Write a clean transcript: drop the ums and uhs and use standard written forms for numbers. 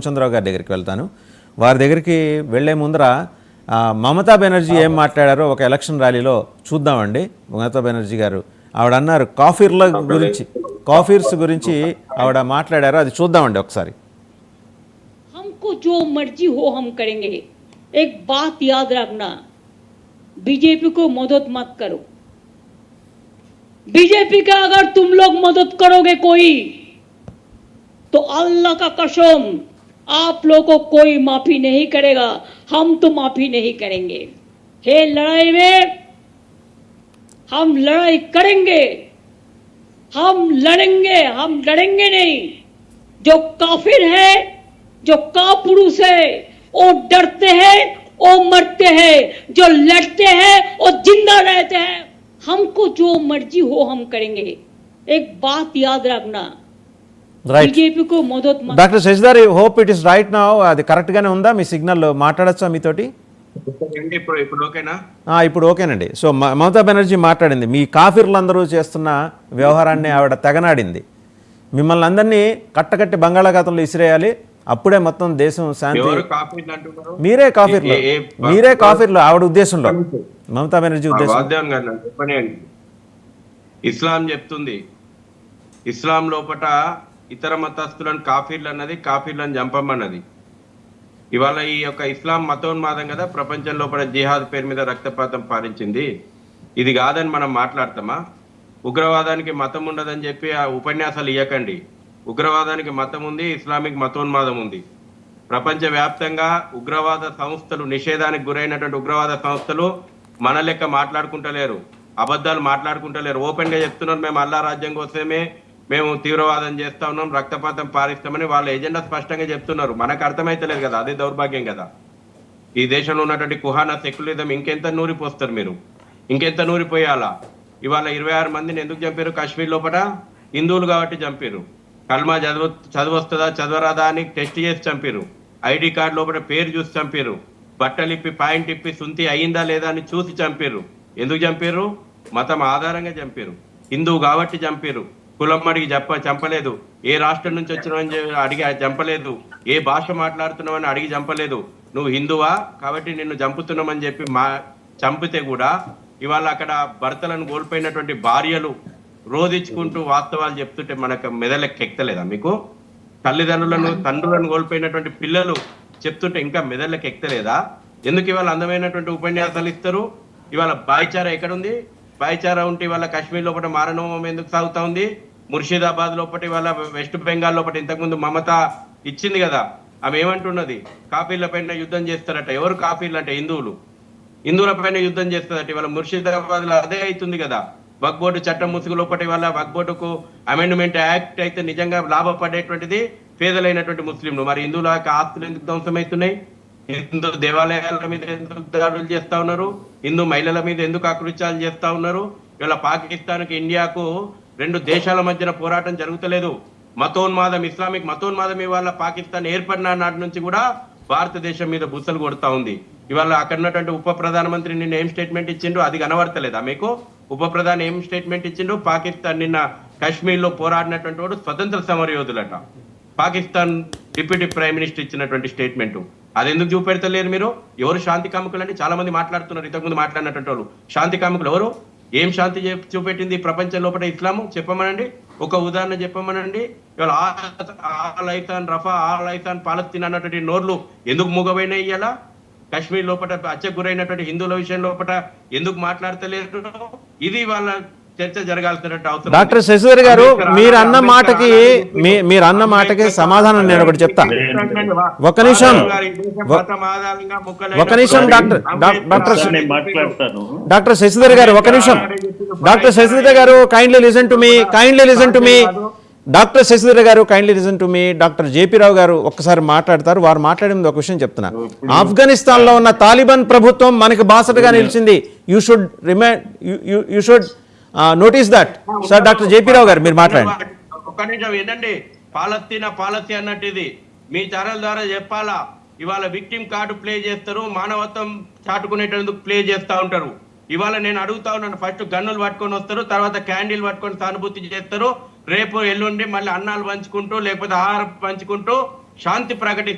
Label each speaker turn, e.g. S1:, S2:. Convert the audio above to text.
S1: చంద్రరావు గారి దగ్గరికి వెళ్తాను. వారి దగ్గరికి వెళ్లే ముందర మమతా బెనర్జీ ఏం మాట్లాడారో ఒక ఎలక్షన్ ర్యాలీలో చూద్దామండి. మమతా బెనర్జీ గారు ఆవిడ అన్నారు కాఫీర్స్ గురించి ఆవిడ మాట్లాడారో అది చూద్దామండి ఒకసారి.
S2: हमको जो मर्जी हो हम करेंगे. एक बात याद रखना, बीजेपी को मदद मत करो. बीजेपी का अगर तुम लोग मदद करोगे कोई, तो अल्लाह का कसम आप लोगों को कोई माफी नहीं करेगा. हम तो माफी नहीं करेंगे. हे लड़ाई में हम लड़ाई करेंगे, हम लड़ेंगे नहीं. जो काफिर है, जो कापुरुष है, वो डरते हैं, वो मरते हैं. जो लड़ते हैं वो जिंदा रहते हैं. हमको जो मर्जी हो हम करेंगे. एक बात याद रखना, बीजेपी को मदद.
S1: Doctor Shashidhar, hope it is right now. అది కరెక్ట్ గానే ఉందా? మీ సిగ్నల్ మాట్లాడచ్చా మీతోటి? ఇప్పుడు ఓకేనండి. సో మమతా బెనర్జీ మాట్లాడింది, మీ కాఫీర్లందరూ చేస్తున్న వ్యవహారాన్ని ఆవిడ తెగనాడింది. మిమ్మల్ని అందరినీ కట్టకట్టి బంగాళాఖాతంలో ఇసిరేయాలి, అప్పుడే మొత్తం దేశం శాంతి. మీరే కాఫీర్లు ఆవిడ ఉద్దేశంలో, మమతా బెనర్జీ ఉద్దేశం.
S3: ఇస్లాం చెప్తుంది, ఇస్లాం లోపట ఇతర మతస్థులను కాఫీర్లు అన్నది, కాఫీర్లను చంపమన్నది. ఇవాళ ఈ యొక్క ఇస్లాం మతోన్మాదం కదా ప్రపంచం లోపల జిహాద్ పేరు మీద రక్తపాతం పారించింది. ఇది కాదని మనం మాట్లాడతామా? ఉగ్రవాదానికి మతం ఉండదని చెప్పి ఆ ఉపన్యాసాలు ఇవ్వకండి. ఉగ్రవాదానికి మతం ఉంది, ఇస్లామిక్ మతోన్మాదం ఉంది. ప్రపంచ వ్యాప్తంగా ఉగ్రవాద సంస్థలు, నిషేధానికి గురైనటువంటి ఉగ్రవాద సంస్థలు మన లెక్క మాట్లాడుకుంటలేరు, అబద్ధాలు మాట్లాడుకుంటలేరు. ఓపెన్ గా చెప్తున్నారు, మేము అల్లా రాజ్యం కోసమే మేము తీవ్రవాదం చేస్తా ఉన్నాం, రక్తపాతం పారిస్తామని వాళ్ళ ఎజెండా స్పష్టంగా చెప్తున్నారు. మనకు అర్థమైతలేదు కదా, అదే దౌర్భాగ్యం కదా. ఈ దేశంలో ఉన్నటువంటి కుహానా సెక్యులరిజం ఇంకెంత నూరిపోస్తారు మీరు, ఇంకెంత నూరిపోయాలా? ఇవాళ 26 మందిని ఎందుకు చంపారు కాశ్మీర్ లోపల? హిందువులు కాబట్టి చంపారు. కల్మా చదవస్తుందా చదవరాదా అని టెస్ట్ చేసి చంపారు. ఐడి కార్డు లోపల పేరు చూసి చంపారు. బట్టలు ఇప్పి పాయింట్ ఇప్పి సుంతి అయ్యిందా లేదా అని చూసి చంపారు. ఎందుకు చంపారు? మతం ఆధారంగా చంపారు. హిందువు కాబట్టి చంపారు. కులం అడిగి చంపలేదు. ఏ రాష్ట్రం నుంచి వచ్చినావని అడిగి చంపలేదు. ఏ భాష మాట్లాడుతున్నావని అడిగి చంపలేదు. నువ్వు హిందువా కాబట్టి నిన్ను చంపుతున్నామని చెప్పి చంపితే కూడా ఇవాళ అక్కడ భర్తలను కోల్పోయినటువంటి భార్యలు రోధించుకుంటూ వాస్తవాలు చెప్తుంటే మనకు మెదళ్ళకి ఎక్కలేదా మీకు? తండ్రులను కోల్పోయినటువంటి పిల్లలు చెప్తుంటే ఇంకా మెదళ్ళకి ఎక్కలేదా? ఎందుకు ఇవాళ అందమైనటువంటి ఉపన్యాసాలు ఇస్తారు? ఇవాళ భాయిచారా ఎక్కడుంది? భాయిచారా ఉంటే ఇవాళ కాశ్మీర్ లోపల మారణహోమం ఎందుకు సాగుతా ఉంది? ముర్షిదాబాద్ లోపల ఇవాళ వెస్ట్ బెంగాల్ లోపల ఇంతకుముందు మమత ఇచ్చింది కదా, ఆమె ఏమంటున్నది? కాఫీర్ల పైన యుద్ధం చేస్తారట. ఎవరు కాఫీర్లు అంటే? హిందువుల పైన యుద్ధం చేస్తారట. ఇవాళ ముర్షిదాబాద్ లో అదే అవుతుంది కదా. వక్ఫ్ బోర్డు చట్టం ముసుగు లోపల ఇవాళ వక్ఫ్ బోర్డుకు అమెండ్మెంట్ యాక్ట్ అయితే నిజంగా లాభపడేటువంటిది పేదలైనటువంటి ముస్లింలు. మరి హిందువుల ఆస్తులు ఎందుకు ధ్వంసమవుతున్నాయి? హిందూ దేవాలయాల మీద ఎందుకు దాడులు చేస్తా ఉన్నారు? హిందూ మహిళల మీద ఎందుకు అకృత్యాలు చేస్తా ఉన్నారు? ఇవాళ పాకిస్తాన్కి ఇండియాకు 2 దేశాల మధ్యన పోరాటం జరుగుతలేదు. మతోన్మాదం, ఇస్లామిక్ మతోన్మాదం ఇవాళ పాకిస్తాన్ ఏర్పడిన నాటి నుంచి కూడా భారతదేశం మీద బుసలు కొడతా ఉంది. ఇవాళ అక్కడ ఉన్నటువంటి ఉప ప్రధానమంత్రి నిన్న ఏం స్టేట్మెంట్ ఇచ్చిండ్రు? అది కనబడతలేదా మీకు? ఉప ప్రధాని ఏం స్టేట్మెంట్ ఇచ్చిండ్రు? పాకిస్తాన్ నిన్న కాశ్మీర్ లో పోరాడినటువంటి వాడు స్వతంత్ర సమరయోధులట. పాకిస్తాన్ డిప్యూటీ ప్రైమ్ మినిస్టర్ ఇచ్చినటువంటి స్టేట్మెంట్ అది ఎందుకు చూపెడతలేరు మీరు? ఎవరు శాంతి కాముకులు అని చాలా మంది మాట్లాడుతున్నారు. ఇంతకుముందు మాట్లాడినటువంటి వాళ్ళు శాంతి కాముకులు ఎవరు? ఏం శాంతి చూపెట్టింది ప్రపంచం లోపల ఇస్లాము? చెప్పమనండి, ఒక ఉదాహరణ చెప్పమనండి. ఇవాళ ఆల్ ఐసాన్ రఫా, ఆల్ ఐసాన్ పాలస్తీన్ అన్నటువంటి నోర్లు ఎందుకు మూగబోయినాయి? ఇలా కాశ్మీర్ లోపల హత్యకు గురైనటువంటి హిందువుల విషయం లోపల ఎందుకు మాట్లాడతలేరు? ఇది వాళ్ళ చర్చ జరగాల్సినట్టు అవసరం.
S1: డాక్టర్ శశిధర్ గారు, మీరు అన్న మాటకి సమాధానం నేను ఒకటి చెప్తా. ఒక నిమిషం డాక్టర్ శశిధర్ గారు, ఒక నిమిషం. Doctor Shashidhar garu, kindly listen to me. Doctor Shashidhar garu, kindly listen to me. Doctor JP Rao garu ఒక్కసారి మాట్లాడతారు. వారు మాట్లాడింది ఒక విషయం చెప్తున్నా. ఆఫ్ఘనిస్తాన్ లో ఉన్న తాలిబాన్ ప్రభుత్వం మనకి బాసటగా నిలిచింది. You should notice that. Sir, doctor JP Rao garu మీరు మాట్లాడండి.
S3: ఒక్క నిమిషం ఏంటండి, పాలస్తీ అన్నట్టు ఇది మీ ఛానల్ ద్వారా చెప్పాలా? ఇవాళ విక్టిమ్ కార్డు ప్లే చేస్తారు, మానవత్వం చాటుకునేటందుకు ప్లే చేస్తా ఉంటారు. ఇవాళ నేను అడుగుతా ఉన్నాను, ఫస్ట్ గన్నులు పట్టుకొని వస్తారు, తర్వాత క్యాండిల్ పట్టుకొని సానుభూతి చేస్తారు. రేపు ఎల్లుండి మళ్ళీ అన్నాలు పంచుకుంటూ లేకపోతే ఆహారం పంచుకుంటూ శాంతి ప్రకటి